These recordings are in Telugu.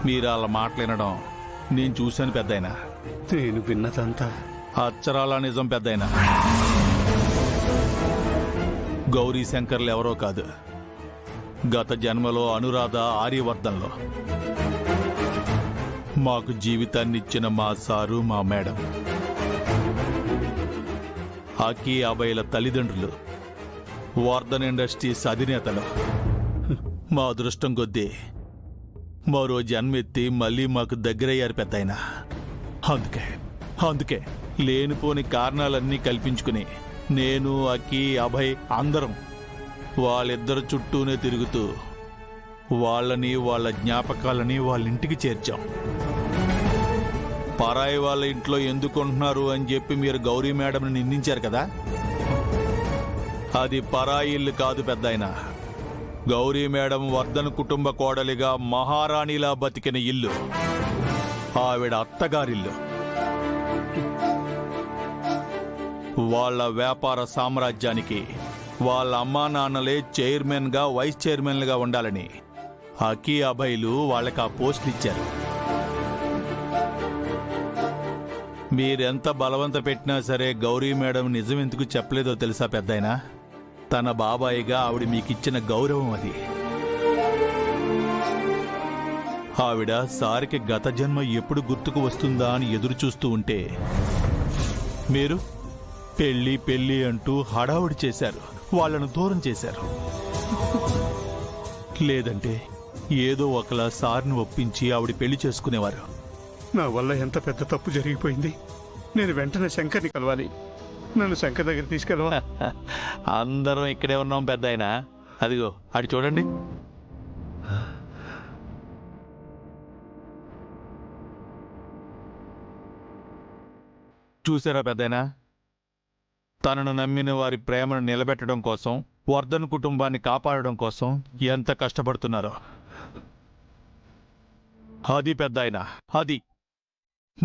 మీరు అలా మాట్లాడడం నేను చూశాను పెద్దాయన. నేను విన్నదంతా అచ్చరాల నిజం పెద్దాయన. గౌరీ శంకర్లు ఎవరో కాదు, గత జన్మలో అనురాధ ఆర్యవర్ధన్లో మాకు జీవితాన్నిచ్చిన మా సారు, మా మేడం. అకీ అభయల తల్లిదండ్రులు వర్ధన్ ఇండస్ట్రీస్ అధినేతలు. మా అదృష్టం కొద్దీ మరో జన్మెత్తి మళ్ళీ మాకు దగ్గరయ్యారు పెద్దాయన. అందుకే లేనిపోని కారణాలన్నీ కల్పించుకుని నేను, అకీ, అభయ్ అందరం వాళ్ళిద్దరు చుట్టూనే తిరుగుతూ వాళ్ళని, వాళ్ళ జ్ఞాపకాలని వాళ్ళ ఇంటికి చేర్చాం. పరాయి వాళ్ళ ఇంట్లో ఎందుకుంటున్నారు అని చెప్పి మీరు గౌరీ మేడంని నిందించారు కదా, అది పరాయి ఇల్లు కాదు పెద్దాయన. గౌరీ మేడం వర్ధన్ కుటుంబ కోడలిగా మహారాణిలా బతికిన ఇల్లు, ఆవిడ అత్తగారిల్లు. వాళ్ళ వ్యాపార సామ్రాజ్యానికి వాళ్ళ అమ్మా నాన్నలే చైర్మన్గా, వైస్ చైర్మన్లుగా ఉండాలని అకీ, అభయ్లు వాళ్ళకి ఆ పోస్టులు ఇచ్చారు. మీరెంత బలవంత పెట్టినా సరే గౌరీ మేడం నిజం ఎందుకు చెప్పలేదో తెలుసా పెద్దాయన? తన బాబాయిగా ఆవిడ మీకిచ్చిన గౌరవం అది. ఆవిడ సారికి గత జన్మ ఎప్పుడు గుర్తుకు వస్తుందా అని ఎదురు చూస్తూ ఉంటే మీరు పెళ్ళి పెళ్ళి అంటూ హడావుడి చేశారు, వాళ్లను దూరం చేశారు. లేదంటే ఏదో ఒకలా సార్ని ఒప్పించి ఆవిడ పెళ్లి చేసుకునేవారు. నా వల్ల ఎంత పెద్ద తప్పు జరిగిపోయింది. నేను వెంటనే శంకర్ని కలవాలి. నన్ను శంకర్ దగ్గర తీసుకెళ్ళవా? అందరం ఇక్కడే ఉన్నాం పెద్దాయన. అదిగో అటు చూడండి. చూసారా పెద్దాయన, తనను నమ్మిన వారి ప్రేమను నిలబెట్టడం కోసం, వర్ధన్ కుటుంబాన్ని కాపాడడం కోసం ఎంత కష్టపడుతున్నారో. అది పెద్దాయన, అది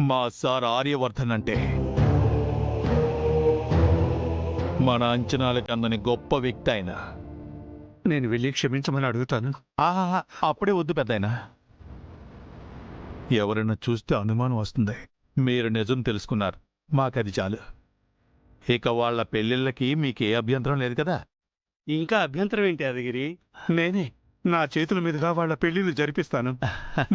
మా సార్ ఆర్యవర్ధన్ అంటే. మన అంచనాలకు అందని గొప్ప వ్యక్తి ఆయన. నేను వెళ్ళి క్షమించమని అడుగుతాను. ఆహా, అప్పుడే వద్దు పెద్దాయన. ఎవరైనా చూస్తే అనుమానం వస్తుంది. మీరు నిజం తెలుసుకున్నారు, మాకది చాలు. ఇక వాళ్ళ పెళ్ళిళ్ళకి మీకే అభ్యంతరం లేదు కదా? ఇంకా అభ్యంతరం ఏంటి యాదగిరి? నేనే నా చేతుల మీదుగా వాళ్ళ పెళ్లిళ్ళు జరిపిస్తాను.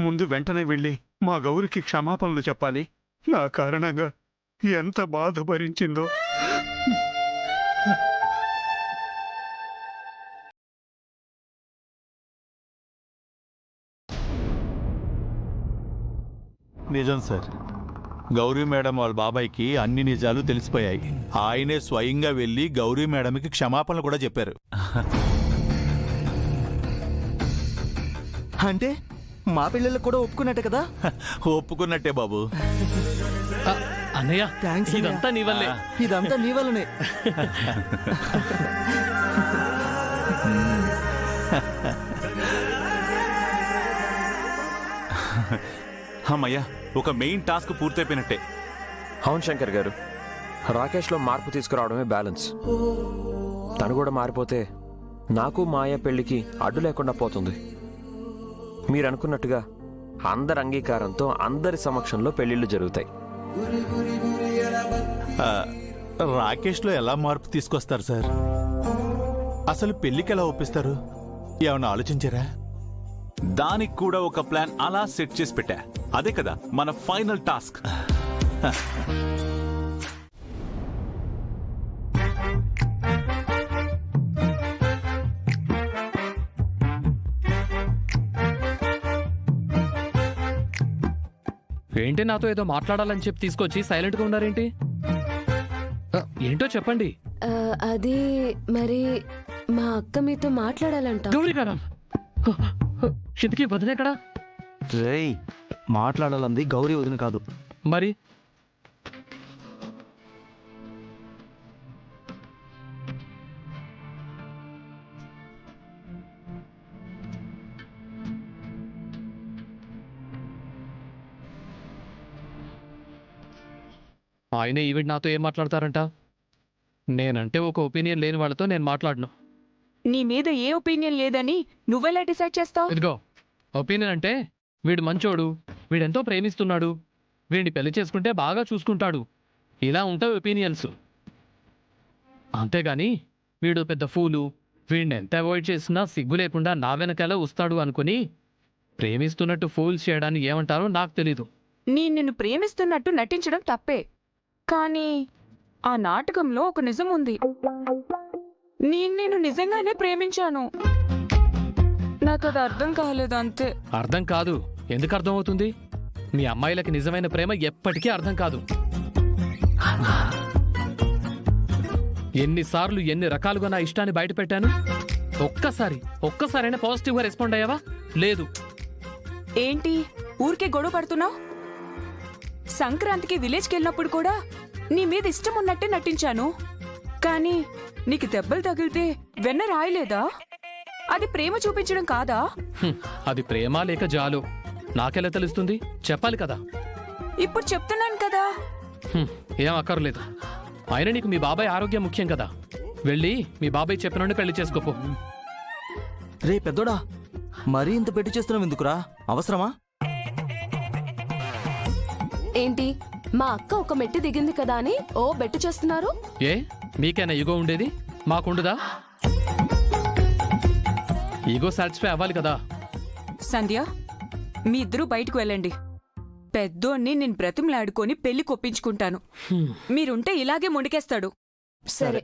ముందు వెంటనే వెళ్ళి మా గౌరికి క్షమాపణలు చెప్పాలి. నా కారణంగా ఎంత బాధ భరించిందో. నిజం సార్, గౌరీ మేడం వాళ్ళ బాబాయ్కి అన్ని నిజాలు తెలిసిపోయాయి. ఆయనే స్వయంగా వెళ్ళి గౌరీ మేడంకి క్షమాపణలు కూడా చెప్పారు. అంటే మా పిల్లలకు కూడా ఒప్పుకున్నట్టే కదా? ఒప్పుకున్నట్టే బాబు. అన్నయ్య, థ్యాంక్స్. ఇదంతా నీ వల్లే. ఇదంతా నీ వల్లనే. అమ్మయ్యా, ఒక మెయిన్ టాస్క్ పూర్తయిపోయినట్టే. అవును శంకర్ గారు, రాకేష్లో మార్పు తీసుకురావడమే బ్యాలెన్స్. తను కూడా మారిపోతే నాకు మాయ పెళ్లికి అడ్డు లేకుండా పోతుంది. మీరు అనుకున్నట్టుగా అందరి అంగీకారంతో అందరి సమక్షంలో పెళ్లిళ్ళు జరుగుతాయి. రాకేష్లో ఎలా మార్పు తీసుకొస్తారు సార్? అసలు పెళ్లికి ఎలా ఒప్పిస్తారు? ఏమన్నా ఆలోచించారా? దానికి కూడా ఒక ప్లాన్ అలా సెట్ చేసి పెట్టా. అదే కదా మన ఫైనల్ టాస్క్. ఏంటి నాతో ఏదో మాట్లాడాలని చెప్పి తీసుకొచ్చి సైలెంట్ గా ఉన్నారేంటి? ఏంటో చెప్పండి. అది మరి మా అక్క మీతో మాట్లాడాలంట. గౌరీ గారా? ఇంతకీ వదిన ఎక్కడా? రేయ్, మాట్లాడాలంది గౌరీ వదిన కాదు. మరి ఆయన ఈవిడ నాతో ఏం మాట్లాడతారంట? నేనంటే ఒక ఒపీనియన్ లేని వాళ్ళతో నేను మాట్లాడను. నీ మీద ఏ ఒపీనియన్ లేదని నువ్వెలా డిసైడ్ చేస్తావు? ఇదిగో, ఒపీనియన్ అంటే వీడు మంచోడు, వీడెంతో ప్రేమిస్తున్నాడు, వీడిని పెళ్లి చేసుకుంటే బాగా చూసుకుంటాడు, ఇలా ఉంటాయి ఒపీనియన్స్. అంతేగాని వీడు పెద్ద ఫూలు, వీడిని ఎంత అవాయిడ్ చేసినా సిగ్గు లేకుండా నా వెనకాల వస్తాడు అనుకుని ప్రేమిస్తున్నట్టు ఫూల్స్ చేయడాన్ని ఏమంటారో నాకు తెలీదు. నిన్ను ప్రేమిస్తున్నట్టు నటించడం తప్పే, కానీ ఆ నాటకంలో ఒక నిజం ఉంది. నేను నిజంగానే ప్రేమించాను. నాకు అది అర్థం కాలేదు అంతే. అర్థం కాదు, ఎందుకు అర్థం అవుతుంది? మీ అమ్మాయిలకి నిజమైన ప్రేమ ఎప్పటికీ అర్థం కాదు. ఎన్నిసార్లు ఎన్ని రకాలుగా నా ఇష్టాన్ని బయట పెట్టాను. ఒక్కసారైనా పాజిటివ్గా రెస్పాండ్ అయ్యావా? లేదు. ఏంటి ఊరికే గొడవ పడుతున్నావు? సంక్రాంతికి విలేజ్కి వెళ్ళినప్పుడు కూడా నీ మీద ఇష్టం ఉన్నట్టే నటించాను, కానీ నీకు దెబ్బలు తగిలితే వెన్న రాయలేదా? అది ప్రేమ చూపించడం కాదా? అది ప్రేమ లేక జాలు నాకెలా తెలుస్తుంది? చెప్పాలి కదా. ఇప్పుడు చెప్తున్నాను కదా. ఏం అక్కర్లేదు. అయినా నీకు మీ బాబాయ్ ఆరోగ్యం ముఖ్యం కదా. వెళ్ళి మీ బాబాయ్ చెప్పినోడిని పెళ్లి చేసుకోపో. రే పెద్దోడా, మరీ ఇంత పెట్టి చేస్తున్నావు ఎందుకురా? అవసరమా? ఏంటి మా అక్క ఒక మెట్టు దిగింది కదా అని ఓ బెట్టు చేస్తున్నారు? ఏ మీకైనా ఈగో ఉండేది? మాకుండదా? ఈగో సాటిస్ఫై అవ్వాలి కదా. సంధ్య, మీ ఇద్దరూ బయటకు వెళ్ళండి. పెద్దోన్ని నేను బ్రతిమలాడుకొని పెళ్లి కొప్పించుకుంటాను. మీరుంటే ఇలాగే మొండికేస్తాడు. సరే.